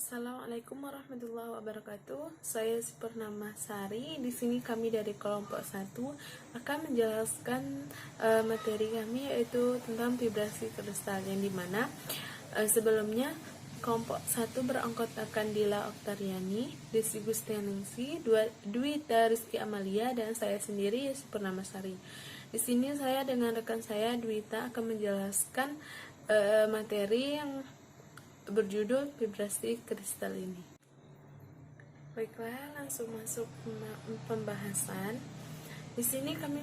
Assalamualaikum warahmatullahi wabarakatuh. Saya Purnama Sari. Di sini kami dari kelompok 1 akan menjelaskan materi kami, yaitu tentang vibrasi kristal, yang dimana sebelumnya kelompok 1 beranggotakan Dila Oktariani, Desi Gustianingsi, Dwita Rizky Amalia, dan saya sendiri Purnama Sari. Di sini saya dengan rekan saya Dwita akan menjelaskan materi yang berjudul vibrasi kristal ini. Baiklah, langsung masuk pembahasan. Di sini kami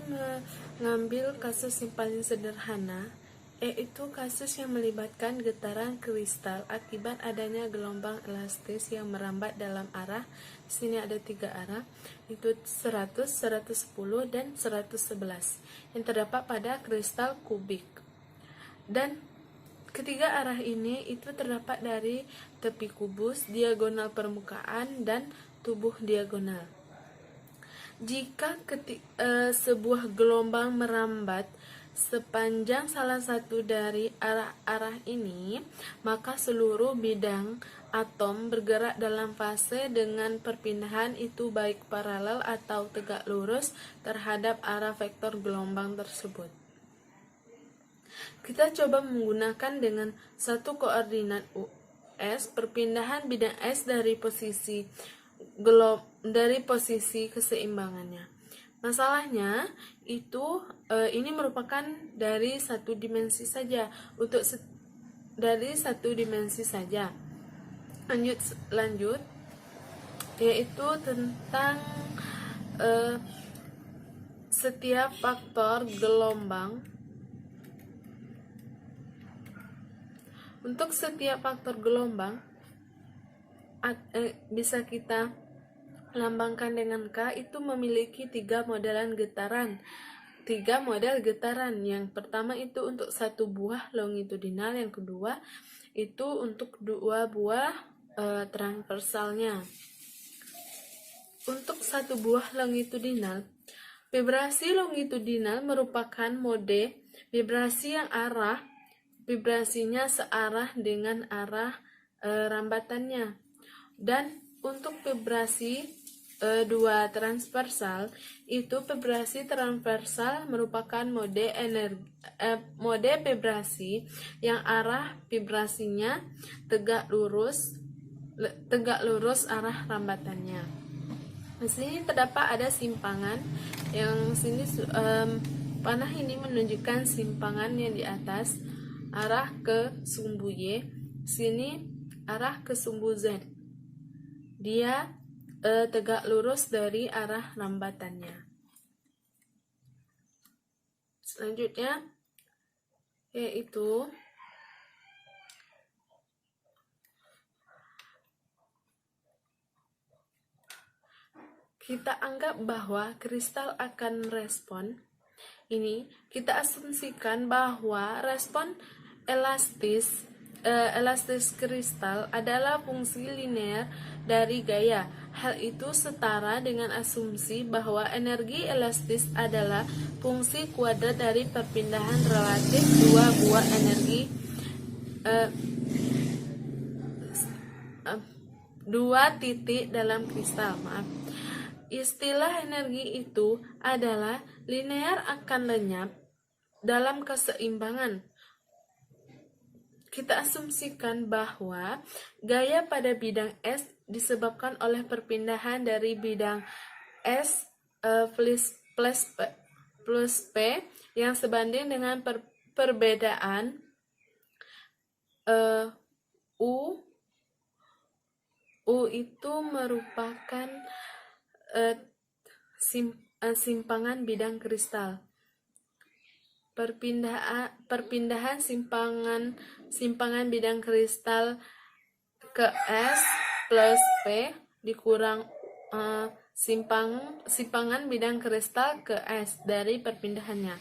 mengambil kasus yang paling sederhana, yaitu kasus yang melibatkan getaran kristal akibat adanya gelombang elastis yang merambat dalam arah. Di sini ada 3 arah, yaitu 100, 110, dan 111 yang terdapat pada kristal kubik. Dan ketiga arah ini itu terdapat dari tepi kubus, diagonal permukaan, dan tubuh diagonal. Jika sebuah gelombang merambat sepanjang salah satu dari arah-arah ini, maka seluruh bidang atom bergerak dalam fase dengan perpindahan itu baik paralel atau tegak lurus terhadap arah vektor gelombang tersebut. Kita coba menggunakan dengan satu koordinat US perpindahan bidang S dari posisi keseimbangannya. Masalahnya itu ini merupakan dari satu dimensi saja. Dari satu dimensi saja. Lanjut yaitu tentang setiap faktor gelombang. Untuk setiap faktor gelombang bisa kita lambangkan dengan K, itu memiliki 3 modelan getaran. 3 model getaran. Yang pertama itu untuk satu buah longitudinal, yang kedua itu untuk 2 buah transversalnya. Untuk satu buah longitudinal, vibrasi longitudinal merupakan mode vibrasi yang vibrasinya searah dengan arah rambatannya. Dan untuk vibrasi 2 transversal, itu vibrasi transversal merupakan mode vibrasi yang arah vibrasinya tegak lurus arah rambatannya. Di sini terdapat ada simpangan, yang sini panah ini menunjukkan simpangan yang di atas arah ke sumbu Y, sini arah ke sumbu Z. Dia tegak lurus dari arah rambatannya. Selanjutnya yaitu kita anggap bahwa kristal akan merespon. Ini kita asumsikan bahwa respon elastis kristal adalah fungsi linear dari gaya. Hal itu setara dengan asumsi bahwa energi elastis adalah fungsi kuadrat dari perpindahan relatif 2 buah energi 2 titik dalam kristal. Istilah energi itu adalah linear akan lenyap dalam keseimbangan. Kita asumsikan bahwa gaya pada bidang S disebabkan oleh perpindahan dari bidang S plus P yang sebanding dengan perbedaan U itu merupakan simpangan bidang kristal. Perpindahan simpangan bidang kristal ke S plus P dikurang simpangan bidang kristal ke S dari perpindahannya.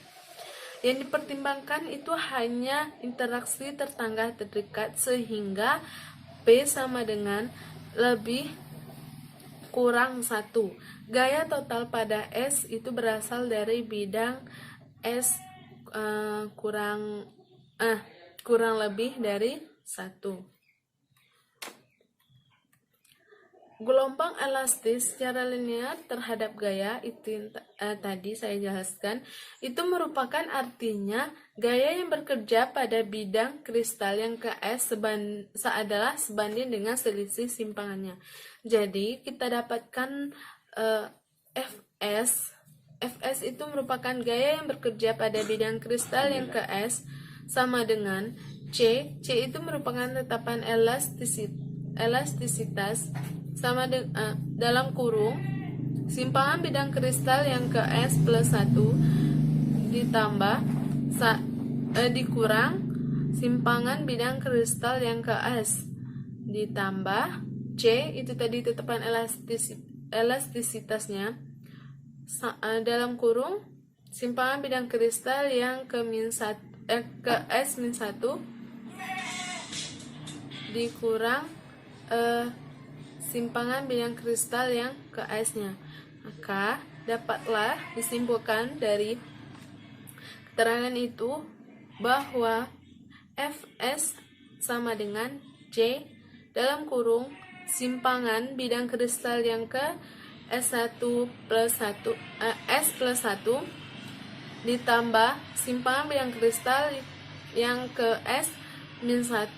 Yang dipertimbangkan itu hanya interaksi tetangga terdekat, sehingga P sama dengan lebih kurang 1. Gaya total pada S itu berasal dari bidang S kurang lebih dari 1. gelombang elastis secara linear terhadap gaya itu yang tadi saya jelaskan, itu merupakan artinya gaya yang bekerja pada bidang kristal yang ke S adalah sebanding dengan selisih simpangannya. Jadi kita dapatkan Fs itu merupakan gaya yang bekerja pada bidang kristal yang ke S sama dengan C itu merupakan tetapan elastisitas sama dalam kurung simpangan bidang kristal yang ke S plus 1 ditambah dikurang simpangan bidang kristal yang ke S ditambah C itu tadi tetapan elastisitasnya dalam kurung simpangan bidang kristal yang ke S-1 dikurang simpangan bidang kristal yang ke S-nya. Maka dapatlah disimpulkan dari keterangan itu bahwa Fs sama dengan C dalam kurung simpangan bidang kristal yang ke S1 plus 1 S plus 1 ditambah simpangan bidang kristal yang ke S min 1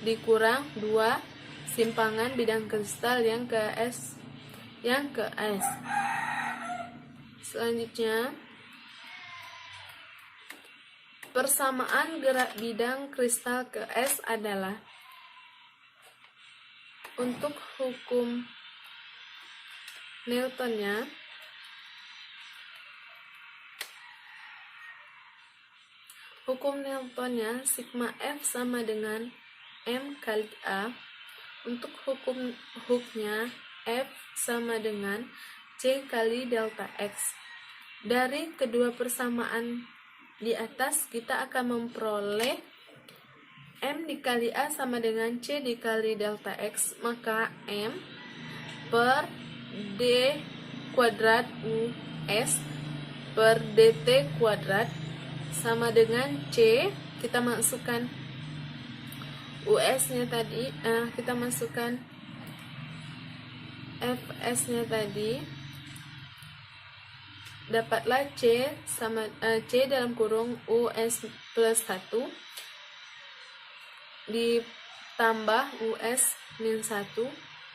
dikurang 2 simpangan bidang kristal yang ke S. Selanjutnya, persamaan gerak bidang kristal ke S adalah untuk hukum Newtonnya sigma F sama dengan M kali A. Untuk hukum Hooke-nya F sama dengan C kali delta X. Dari kedua persamaan di atas kita akan memperoleh M dikali A sama dengan C dikali delta X. Maka M per D kuadrat US per DT kuadrat sama dengan C. Kita masukkan US-nya tadi, kita masukkan Fs-nya tadi, dapatlah C sama C dalam kurung US plus 1 ditambah US min 1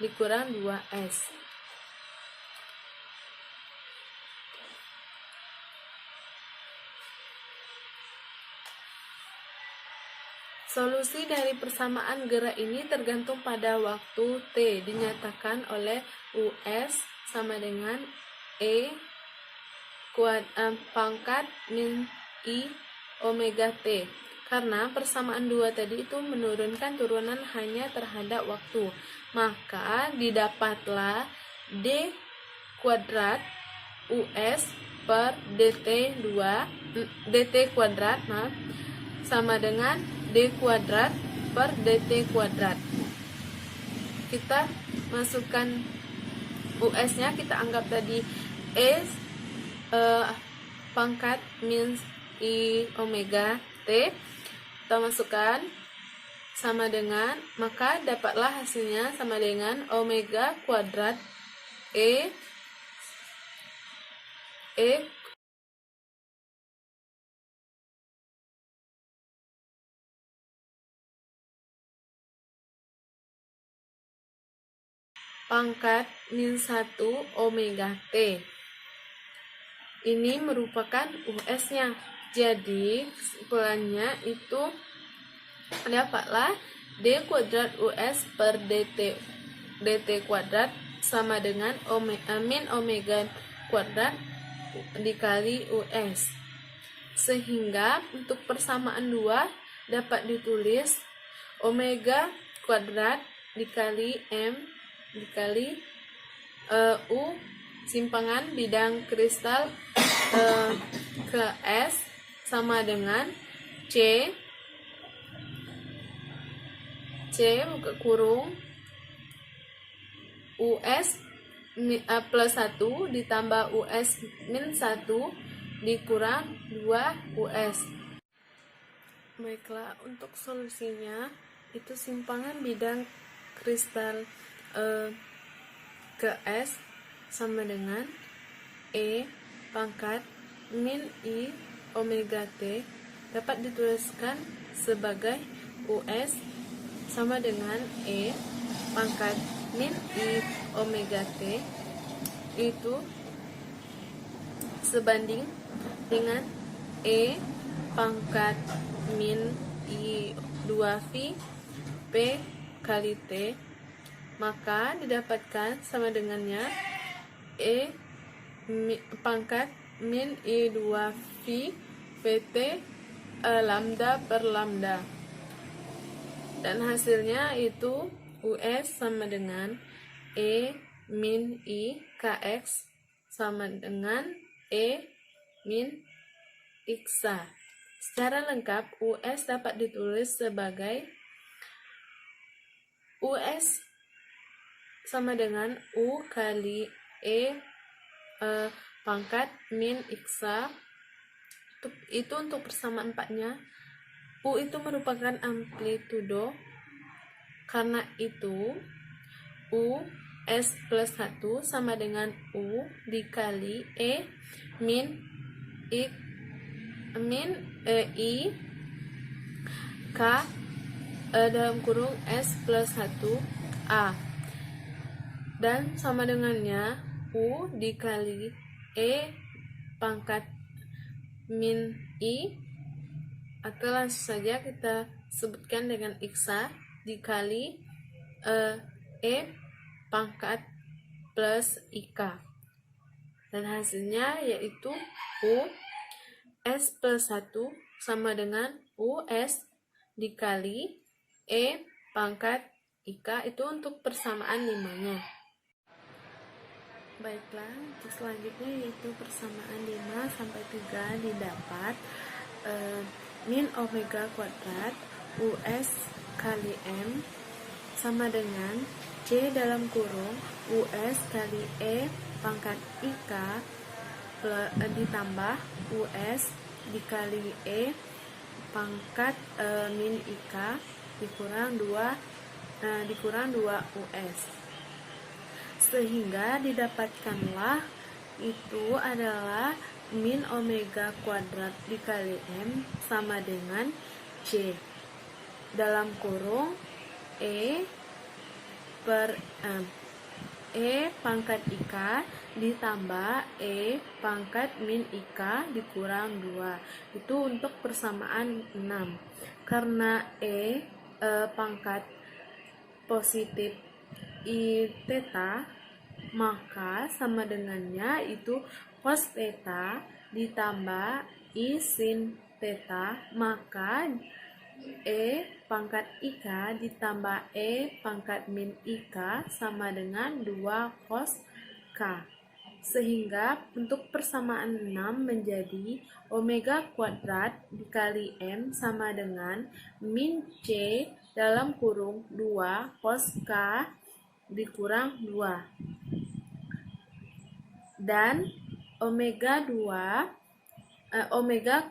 dikurang 2S. Solusi dari persamaan gerak ini tergantung pada waktu T, dinyatakan oleh US sama dengan E pangkat min I omega T. Karena persamaan 2 tadi itu menurunkan turunan hanya terhadap waktu. Maka didapatlah D kuadrat US per DT kuadrat sama dengan D kuadrat per DT kuadrat. Kita masukkan US-nya, kita anggap tadi E pangkat min I omega T. Kita masukkan sama dengan, maka dapatlah hasilnya sama dengan omega kuadrat E pangkat min 1 omega T. Ini merupakan US-nya. Jadi kesimpulannya itu dapatlah D kuadrat US per DT kuadrat sama dengan min omega kuadrat dikali US. Sehingga untuk persamaan 2 dapat ditulis omega kuadrat dikali M dikali U simpangan bidang kristal ke S sama dengan C buka kurung US plus 1 ditambah US min 1 dikurang 2 US. Baiklah, untuk solusinya itu simpangan bidang kristal ke S sama dengan E pangkat min I omega T dapat dituliskan sebagai US sama dengan E pangkat min I omega T itu sebanding dengan E pangkat min I 2V P kali T, maka didapatkan sama dengannya E pangkat min I 2V PT lambda per lambda, dan hasilnya itu US sama dengan E min I KX sama dengan E min IXA. Secara lengkap, US dapat ditulis sebagai US sama dengan U kali E pangkat min IXA. Itu untuk persamaan 4-nya. U itu merupakan amplitudo, karena itu U S plus 1 sama dengan U dikali E min I K dalam kurung S plus 1 A, dan sama dengannya U dikali E pangkat min I, atau langsung saja kita sebutkan dengan IXA dikali E pangkat plus IK, dan hasilnya yaitu U S plus 1 sama dengan US dikali E pangkat IK, itu untuk persamaan 5-nya. Baiklah, untuk selanjutnya yaitu persamaan 5 sampai 3 didapat min omega kuadrat US kali M sama dengan C dalam kurung US kali E pangkat IK ditambah US dikali E pangkat min IK dikurang 2 US, sehingga didapatkanlah itu adalah min omega kuadrat dikali M sama dengan C dalam kurung E per M, E pangkat IK ditambah E pangkat min IK dikurang 2. Itu untuk persamaan 6. Karena E pangkat positif I theta, maka sama dengannya itu cos theta ditambah I sin theta, maka E pangkat IK ditambah E pangkat min IK sama dengan 2 cos K, sehingga untuk persamaan 6 menjadi omega kuadrat dikali M sama dengan min C dalam kurung 2 cos K dikurang 2, dan omega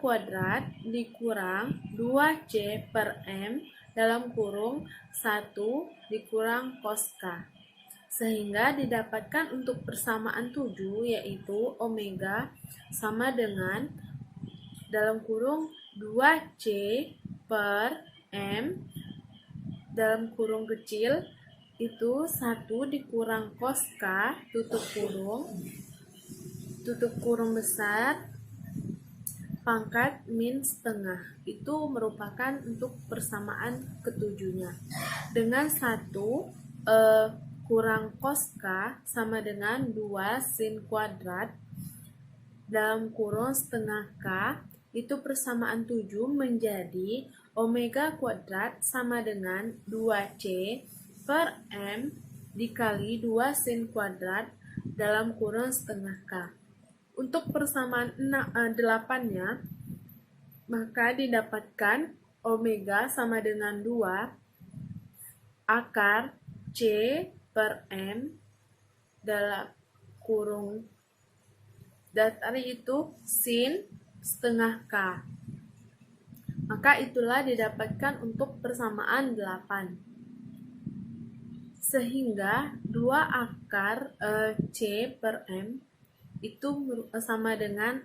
kuadrat dikurang 2C per M dalam kurung 1 dikurang cos K, sehingga didapatkan untuk persamaan 7 yaitu omega sama dengan dalam kurung 2C per M dalam kurung kecil itu 1 dikurang cos K tutup kurung besar pangkat min setengah. Itu merupakan untuk persamaan ketujuhnya, dengan 1 kurang cos K sama dengan 2 sin kuadrat dalam kurung setengah K. Itu persamaan 7 menjadi omega kuadrat sama dengan 2C per M dikali 2 sin kuadrat dalam kurung setengah K. Untuk persamaan 8-nya, maka didapatkan omega sama dengan 2 akar C per M dalam kurung datar itu sin setengah K. Maka itulah didapatkan untuk persamaan 8. sehingga 2 akar C per M itu sama dengan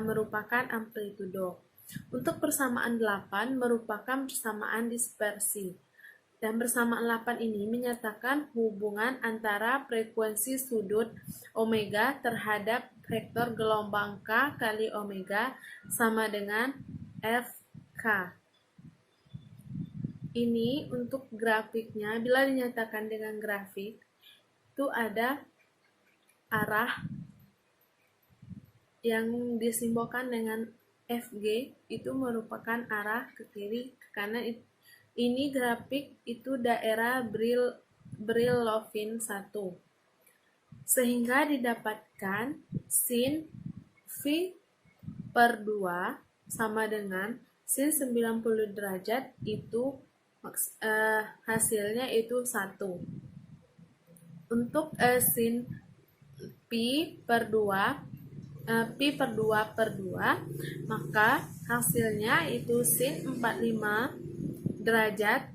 merupakan amplitudo. Untuk persamaan 8 merupakan persamaan dispersi. Dan persamaan 8 ini menyatakan hubungan antara frekuensi sudut omega terhadap vektor gelombang K kali omega sama dengan Fk. Ini untuk grafiknya, bila dinyatakan dengan grafik, itu ada arah yang disimbolkan dengan Fg, itu merupakan arah ke kiri, karena ini grafik itu daerah Brillouin 1. Sehingga didapatkan sin V per 2 sama dengan sin 90 derajat itu hasilnya itu 1. Untuk sin Pi per 2 per 2, maka hasilnya itu sin 45 derajat,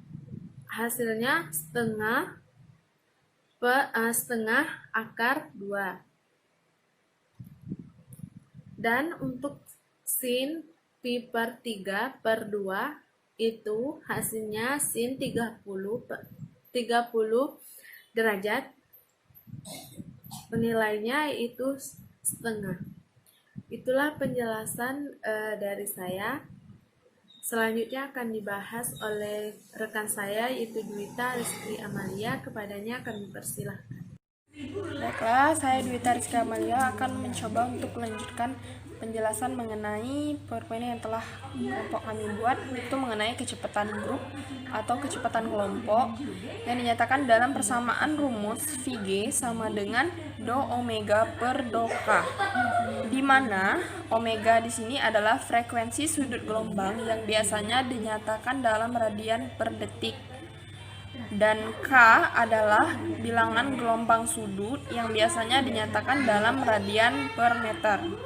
hasilnya setengah akar 2. Dan untuk sin Pi per 3 per 2 itu hasilnya sin 30 derajat, nilainya itu setengah. Itulah penjelasan dari saya. Selanjutnya akan dibahas oleh rekan saya, yaitu Dwita Rizky Amalia. Kepadanya kami persilahkan. Baiklah, saya Dwita Rizky Amalia akan mencoba untuk melanjutkan penjelasan mengenai PowerPoint yang telah kelompok kami buat, itu mengenai kecepatan grup atau kecepatan kelompok yang dinyatakan dalam persamaan rumus Vg sama dengan do omega per do K, di mana omega di sini adalah frekuensi sudut gelombang yang biasanya dinyatakan dalam radian per detik, dan K adalah bilangan gelombang sudut yang biasanya dinyatakan dalam radian per meter.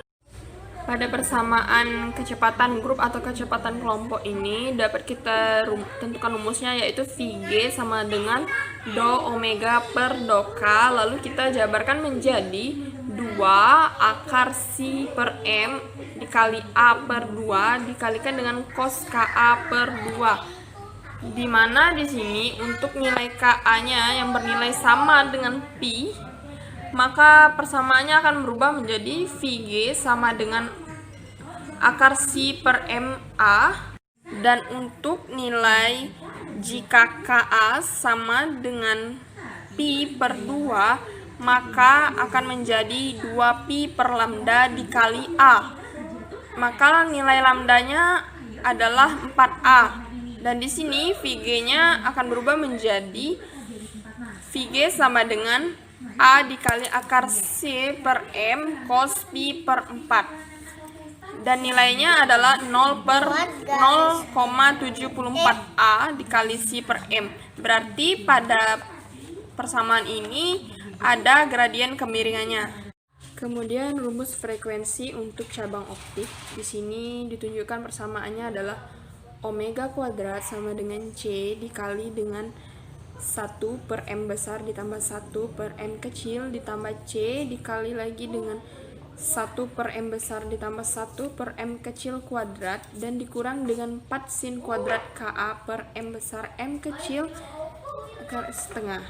Pada persamaan kecepatan grup atau kecepatan kelompok ini dapat kita tentukan rumusnya, yaitu Vg sama dengan do omega per do K, lalu kita jabarkan menjadi 2 akar C per M dikali A per 2 dikalikan dengan cos Ka per 2, di mana di sini untuk nilai Ka-nya yang bernilai sama dengan pi, maka persamaannya akan berubah menjadi Vg sama dengan akar C per MA, dan untuk nilai jika Ka sama dengan pi per 2, maka akan menjadi 2pi per lambda dikali A, maka nilai lambdanya adalah 4A, dan di sini Vg-nya akan berubah menjadi Vg sama dengan A dikali akar C per M cos pi per 4, dan nilainya adalah 0,74A dikali C per M. Berarti pada persamaan ini ada gradien kemiringannya. Kemudian rumus frekuensi untuk cabang optik. Di sini ditunjukkan persamaannya adalah omega kuadrat sama dengan C dikali dengan 1 per M besar ditambah 1 per M kecil ditambah C dikali lagi dengan 1 per M besar ditambah 1 per M kecil kuadrat, dan dikurang dengan 4 sin kuadrat Ka per M besar M kecil akar setengah.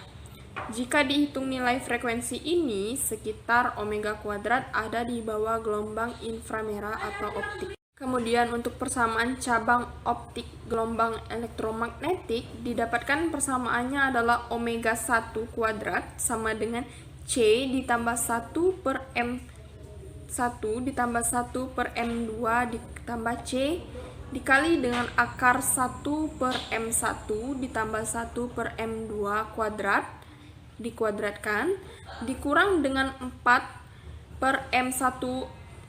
Jika dihitung nilai frekuensi ini, sekitar omega kuadrat ada di bawah gelombang inframerah atau optik. Kemudian untuk persamaan cabang optik gelombang elektromagnetik, didapatkan persamaannya adalah omega 1 kuadrat sama dengan C ditambah 1 per M1 ditambah 1 per M2 ditambah C dikali dengan akar 1 per M1 ditambah 1 per M2 kuadrat dikuadratkan dikurang dengan 4 per M1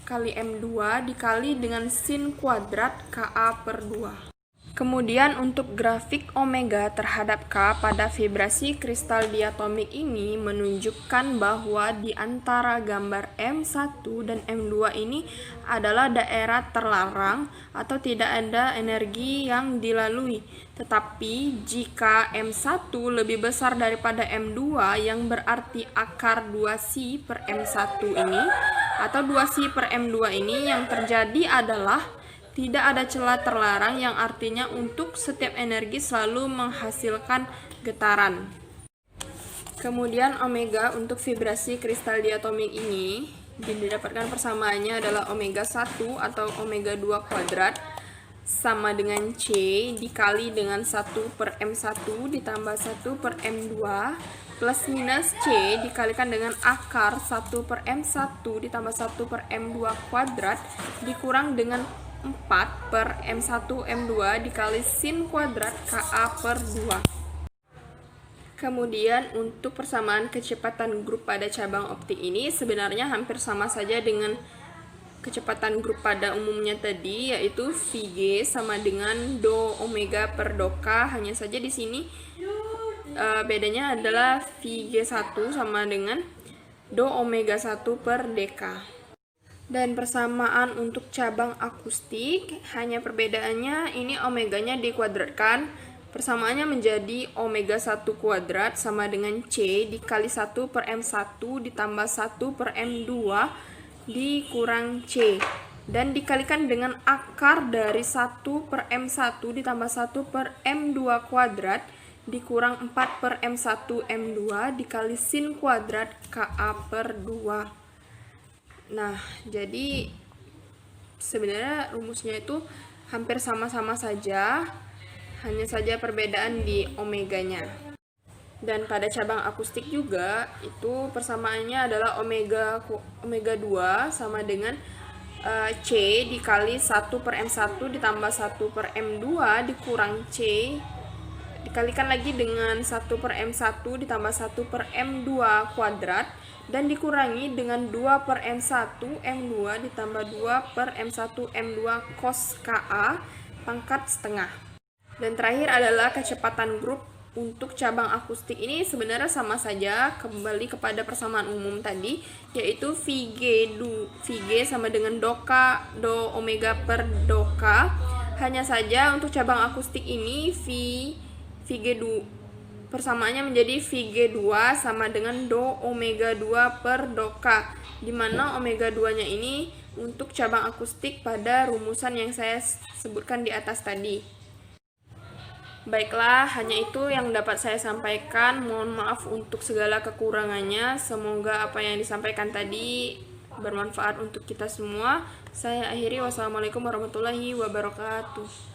kali M2 dikali dengan sin kuadrat Ka per 2. Kemudian untuk grafik omega terhadap K pada vibrasi kristal diatomik ini menunjukkan bahwa di antara gambar M1 dan M2 ini adalah daerah terlarang atau tidak ada energi yang dilalui. Tetapi jika M1 lebih besar daripada M2 yang berarti akar 2C per M1 ini atau 2C per M2 ini, yang terjadi adalah tidak ada celah terlarang, yang artinya untuk setiap energi selalu menghasilkan getaran. Kemudian omega untuk vibrasi kristal diatomik ini didapatkan persamaannya adalah omega 1 atau omega 2 kuadrat sama dengan C dikali dengan 1 per M1 ditambah 1 per M2 plus minus C dikalikan dengan akar 1 per M1 ditambah 1 per M2 kuadrat dikurang dengan 4 per M1 M2 dikali sin kuadrat Ka per 2. Kemudian untuk persamaan kecepatan grup pada cabang optik ini sebenarnya hampir sama saja dengan kecepatan grup pada umumnya tadi, yaitu Vg sama dengan do omega per do K. Hanya saja di sini bedanya adalah Vg1 sama dengan do omega 1 per dk. Dan persamaan untuk cabang akustik, hanya perbedaannya ini omeganya dikuadratkan. Persamaannya menjadi omega 1 kuadrat sama dengan C dikali 1 per M1 ditambah 1 per M2 dikurang C. Dan dikalikan dengan akar dari 1 per M1 ditambah 1 per M2 kuadrat dikurang 4 per M1 M2 dikali sin kuadrat Ka per 2. Nah, jadi sebenarnya rumusnya itu hampir sama-sama saja, hanya saja perbedaan di omeganya. Dan pada cabang akustik juga itu persamaannya adalah omega 2 sama dengan C dikali 1 per M1 ditambah 1 per M2 dikurang C dikalikan lagi dengan 1 per M1 ditambah 1 per M2 kuadrat dan dikurangi dengan 2 per M1 M2 ditambah 2 per M1 M2 cos Ka pangkat setengah. Dan terakhir adalah kecepatan grup untuk cabang akustik ini sebenarnya sama saja, kembali kepada persamaan umum tadi, yaitu Vg sama dengan do omega per do K. Hanya saja untuk cabang akustik ini Vg2 persamaannya menjadi Vg2 sama dengan do omega 2 per do K, di mana omega 2-nya ini untuk cabang akustik pada rumusan yang saya sebutkan di atas tadi. Baiklah, hanya itu yang dapat saya sampaikan. Mohon maaf untuk segala kekurangannya. Semoga apa yang disampaikan tadi bermanfaat untuk kita semua. Saya akhiri, wassalamualaikum warahmatullahi wabarakatuh.